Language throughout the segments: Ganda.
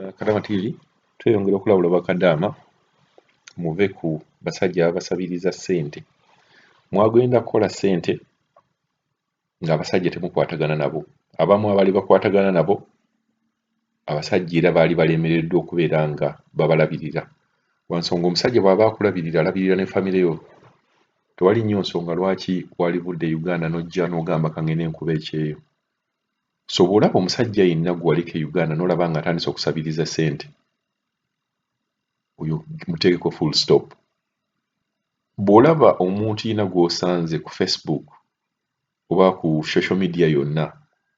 Kadama TV tweyongera okulabula Kadama muve ku basajja abasabiriza ssente. Mwagenda kukola ssente ng'abasajja temukwatagana nabo. Abamu abali bakwatagana nabo abasajja era baali balemereddwa okubeera nga babalabirira. Wansonga omusajja bw'aba akulabirira alabirira ne famire yo. Tewali nnyo nsonga lwaki walivudde Uganda n'ojja n'ogamba kangene enkuba ekyeyo. So bw'olaba omusajja yenna gw'aliko e Uganda n'olaba nga atandise okusabiriza ssente, oyo muteekeko full stop. Bw'olaba omuntu yenna gw'osanze ku Facebook oba ku social media yonna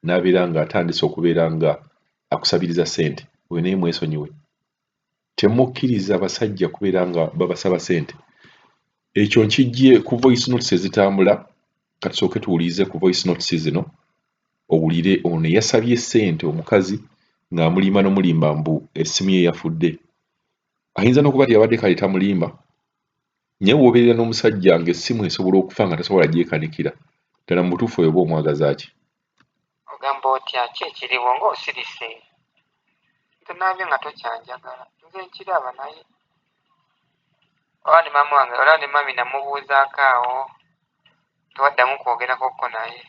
n'abeera nga atandise okubeera nga akusabiriza ssente, oyo naye mwesonyiwe. Temukkiriza abasajja kubeera nga babasaba ssente. Ekyo nkijje ku voice notes ezitambula, katusooke tuwulirize ku voice notes zino, owulire ono yasabye ssente omukazi ng'amulima n'omulimba mbu essimu ye yafudde. Ayinza n'okuba teyabadde kale tamulimba, naye w'obeerera n'omusajja ng'essimu esobola okufa nga tasobola gyekanikira, ddala mu butuufu oyo oba omwagaza ki? Ogamba otya ki ekiriwo ng'osirise? Ntunaabye nga tokyanjagala, nze nkiraba naye. Oba ne maama wange oba ne mami namubuuzaako awo, tewaddamu kwogerakokko naye.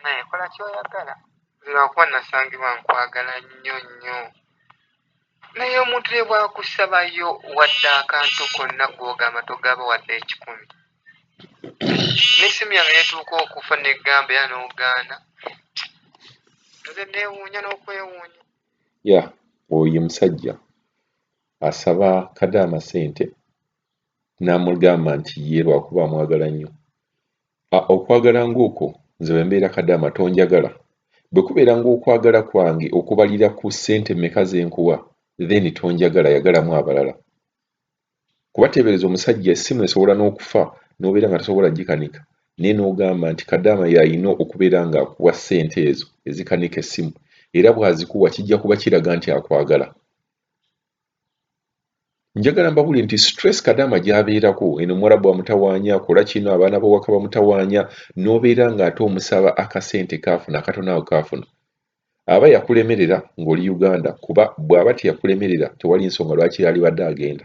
Naye kola ky'oyagala. Nze lwakuba nasangibwa nkwagala nnyo nnyo. Naye omuntu ye bw'akusabayo wadde akantu konna gw'ogamba togaba wadde 10. N'essimu yange yetuuka okufa n'eggamba era n'ogaana. Nze neewuunya n'okwewuunya. Ya, oyo musajja asaba Kadama ssente n'amugamba nti ye lwakuba amwagala nnyo. Okwagala ng'okwo nze bwe mbeera Kadama tonjagala. Bwe kubeera ng'okwagala kwange okubalira ku ssente mmeka ze nkuwa, then tonjagala, yagalamu abalala. Kuba teebereza omusajja essimu esobola n'okufa n'obeera nga tasobola gikanika, naye n'ogamba nti Kadama y'alina okubeera ng'akuwa ssente ezo ezikanika essimu, era bw'azikuwa kijja kuba kiraga nti akwagala. Njagala mbabule nti stress Kadama gy'abeerako, eno Omwarabu amutawaanya, akola kino, abaana b'owaka bamutawaanya, n'obeera ng'ate omusaba akasente kaafuna, akatono ako kaafuna, aba yakulemerera ng'oli Uganda, kuba bw'aba teyakulemerera tewali nsonga lwaki yalibadde agenda.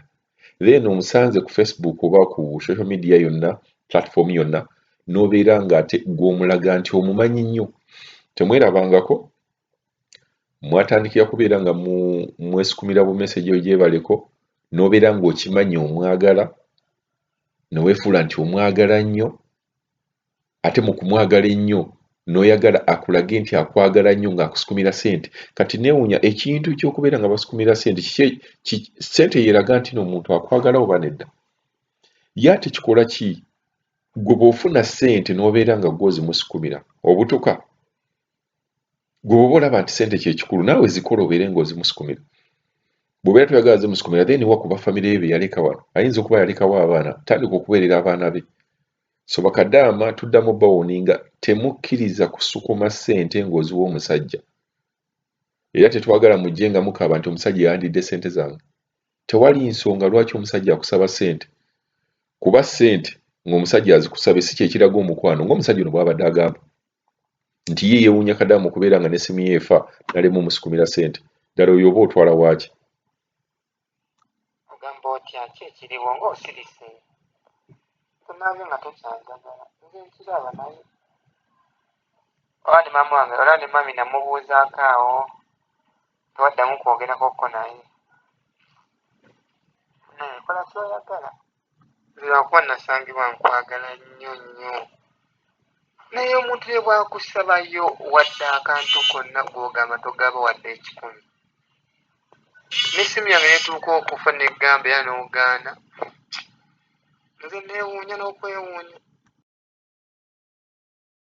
Then omusanze ku Facebook oba ku social media yonna, platform yonna, n'obeera ng'ate gw'omulaga nti omumanyi nnyo. Temwerabangako, mwatandikira kubeera nga mwesukumira bu message eyo gyebaleko, n'obeera ng'okimanyi omwagala, ne weefuula nti omwagala nnyo, ate mu kumwagala ennyo n'oyagala akulage nti akwagala nnyo ng'akusukumira ssente. Kati neewuunya ekintu ky'okubeera nga basukumira ssente, ssente yeeraga nti n'omuntu akwagala oba nedda? Ye ate kikola ki? Gwe bw'ofuna ssente n'obeera nga gwe ozimusukumira, obutuka? Gwe bw'oba olaba nti ssente kye kikulu, naawe zikola obeere ng'ozimusukumira. Bw'obeera toyagala zimusukumira, then wa ku bafamire ye be yaleka wano? Ayinza okuba yalekawo abaana, tandika okubeerera abaana be. So Bakadaama tuddamu bawoninga, temukkiriza kusukuma ssente ng'oziwa omusajja. Era tetwagala mujje nga mukaba nti omusajja yandidde ssente zange. Tewali nsonga lwaki omusajja akusaba ssente. Kuba ssente ng'omusajja azikusabe si kye kiraga omukwano, ng'omusajja ono bw'abadde agamba nti ye yeewuunya Kadama okubeera nga n'essimu ye efa n'alema omusukumira ssente. Ddala oyo oba otwala waaki? Ogamba otya ki ekiriwo ng'osirise? Ntunaabye nga tokyanjagala, nze nkiraba naye. Oba ne maama wange oba ne mami namubuuzaako awo, tewaddamu kwogerakokko naye. Naye kola ky'oyagala. Nze lwakuba nasangibwa nkwagala nnyo nnyo. Naye omuntu ye bw'akusabayo wadde akantu konna gw'ogamba togaba wadde 10. N'essimu yange yetuuka okufa n'eggamba era n'ogaana. Nze neewuunya n'okwewuunya.